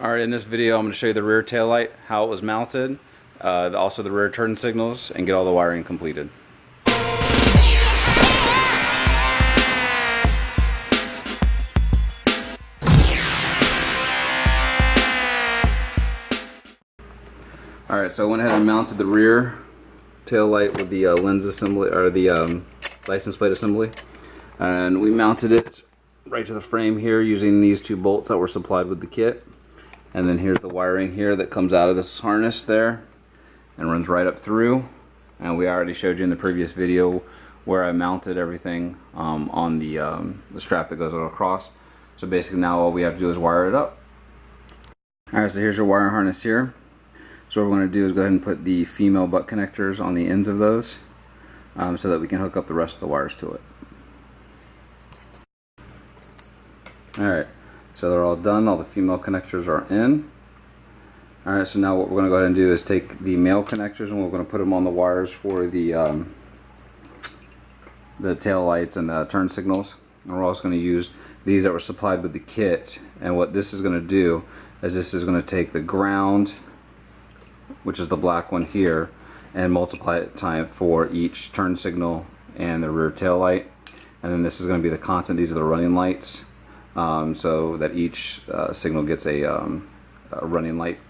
Alright, in this video I'm going to show you the rear tail light, how it was mounted, also the rear turn signals, and get all the wiring completed. Alright, so I went ahead and mounted the rear tail light with the lens assembly, or the license plate assembly, and we mounted it right to the frame here using these two bolts that were supplied with the kit. And then here's the wiring here that comes out of this harness there and runs right up through. And we already showed you in the previous video where I mounted everything on the strap that goes across. So basically now all we have to do is wire it up. Alright, so here's your wire harness here. So what we're going to do is go ahead and put the female butt connectors on the ends of those so that we can hook up the rest of the wires to it. Alright. So they're all done, all the female connectors are in. Alright, so now what we're going to go ahead and do is take the male connectors and we're going to put them on the wires for the tail lights and the turn signals. And we're also going to use these that were supplied with the kit. And what this is going to do is this is going to take the ground, which is the black one here, and multiply it time for each turn signal and the rear tail light. And then this is going to be the constant, these are the running lights. So that each signal gets a running light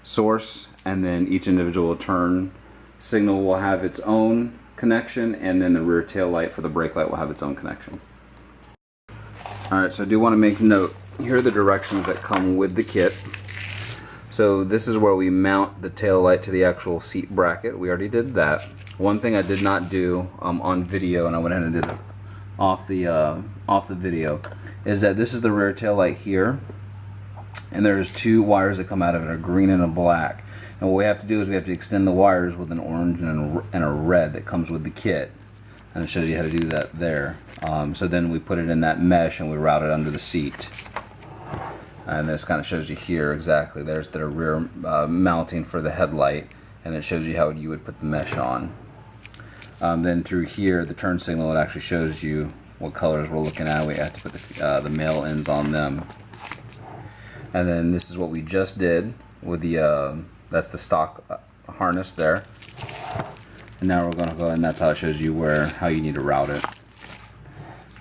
source, and then each individual turn signal will have its own connection, and then the rear tail light for the brake light will have its own connection. Alright, so I do want to make note, here are the directions that come with the kit. So this is where we mount the tail light to the actual seat bracket. We already did that. One thing I did not do on video, and I went ahead and did it off the video, is that this is the rear tail light here, and there's two wires that come out of it, a green and a black. And what we have to do is we have to extend the wires with an orange and a red that comes with the kit, and it shows you how to do that there. So then we put it in that mesh and we route it under the seat, and this kind of shows you here exactly. There's the rear mounting for the headlight, and it shows you how you would put the mesh on. Then through here, the turn signal, it actually shows you what colors we're looking at. We have to put the male ends on them. And then this is what we just did with the, that's the stock harness there. And now we're going to go, and that's how it shows you how you need to route it.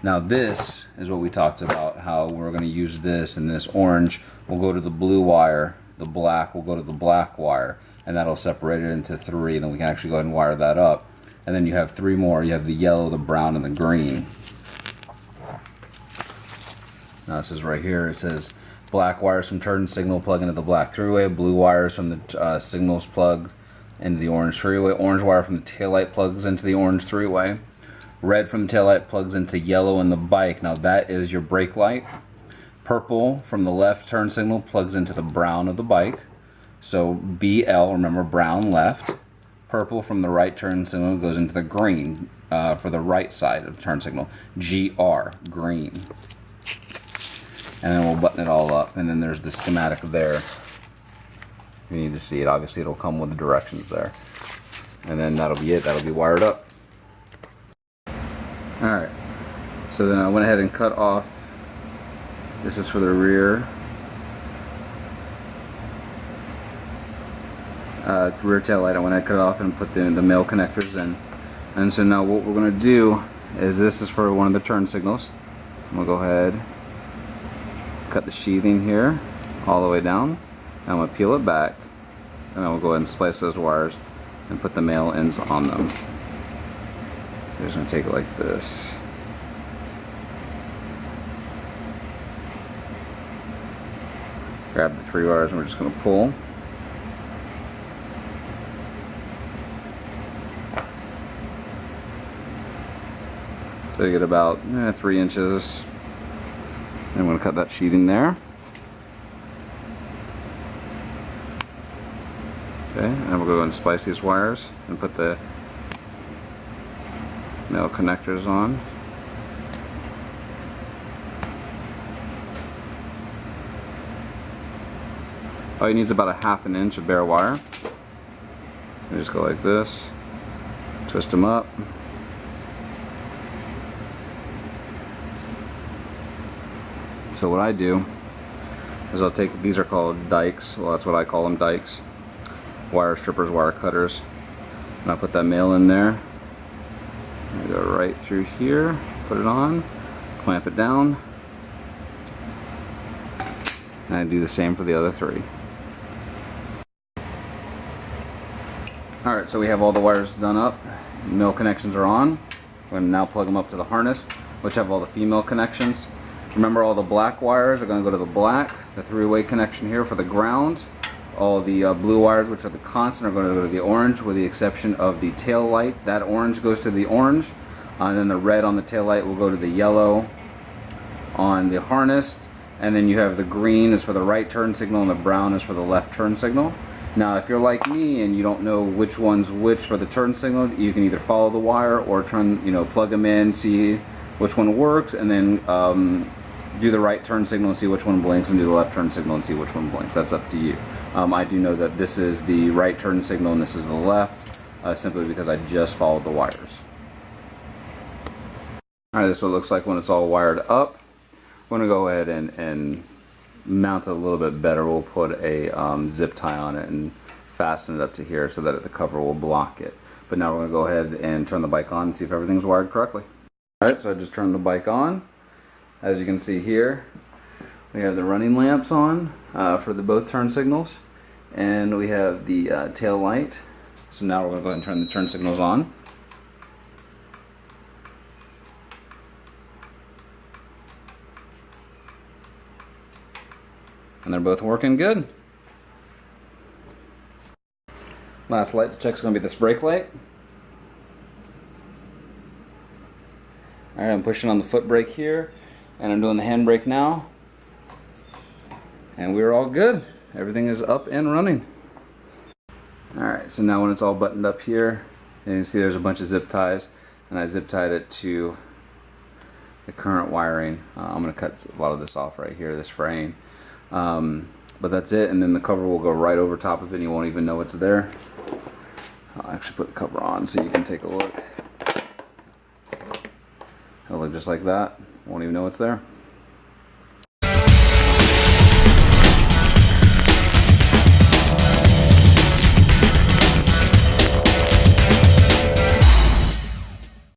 Now this is what we talked about, how we're going to use this, and this orange will go to the blue wire, the black will go to the black wire, and that'll separate it into three. Then we can actually go ahead and wire that up. And then you have three more. You have the yellow, the brown, and the green. Now this is right here. It says black wires from turn signal plug into the black three-way, blue wires from the signals plug into the orange three-way, orange wire from the taillight plugs into the orange three-way, red from the taillight plugs into yellow in the bike. Now that is your brake light. Purple from the left turn signal plugs into the brown of the bike. So BL, remember, brown left. Purple from the right turn signal goes into the green for the right side of the turn signal. GR, green. And then we'll button it all up, and then there's the schematic there. You need to see it. Obviously it'll come with the directions there. And then that'll be it. That'll be wired up. Alright, so then I went ahead and cut off, this is for the rear tail light. I went ahead and cut it off and put the male connectors in. And so now what we're going to do is, this is for one of the turn signals. I'm going to go ahead, cut the sheathing here all the way down, and I'm going to peel it back, and then we'll go ahead and splice those wires and put the male ends on them. I'm just going to take it like this. Grab the three wires and we're just going to pull. So you get about 3 inches. And I'm going to cut that sheathing there. Okay, and we'll go and splice these wires and put the male connectors on. All you need is about a 1/2 inch of bare wire. You just go like this, twist them up. So what I do is I'll take, these are called dikes, well that's what I call them, dikes, wire strippers, wire cutters, and I'll put that male in there. I go right through here, put it on, clamp it down, and I do the same for the other 3. Alright, so we have all the wires done up, male connections are on. I'm going to now plug them up to the harness, which have all the female connections. Remember, all the black wires are going to go to the black, the 3-way connection here for the ground. All the blue wires, which are the constant, are going to go to the orange, with the exception of the tail light. That orange goes to the orange, and then the red on the tail light will go to the yellow on the harness, and then you have the green is for the right turn signal and the brown is for the left turn signal. Now, if you're like me and you don't know which one's which for the turn signal, you can either follow the wire or turn, plug them in, see which one works, and then do the right turn signal and see which one blinks, and do the left turn signal and see which one blinks. That's up to you. I do know that this is the right turn signal and this is the left, simply because I just followed the wires. Alright, this is what it looks like when it's all wired up. I'm going to go ahead and mount it a little bit better. We'll put a zip tie on it and fasten it up to here so that the cover will block it. But now we're going to go ahead and turn the bike on and see if everything's wired correctly. Alright, so I just turned the bike on. As you can see here, we have the running lamps on for the both turn signals, and we have the tail light. So now we're going to go ahead and turn the turn signals on. And they're both working good. Last light to check is going to be this brake light. Alright, I'm pushing on the foot brake here, and I'm doing the hand brake now. And we're all good. Everything is up and running. Alright, so now when it's all buttoned up here, you can see there's a bunch of zip ties, and I zip tied it to the current wiring. I'm going to cut a lot of this off right here, this frame. But that's it, and then the cover will go right over top of it and you won't even know it's there. I'll actually put the cover on so you can take a look. It'll look just like that. Won't even know it's there.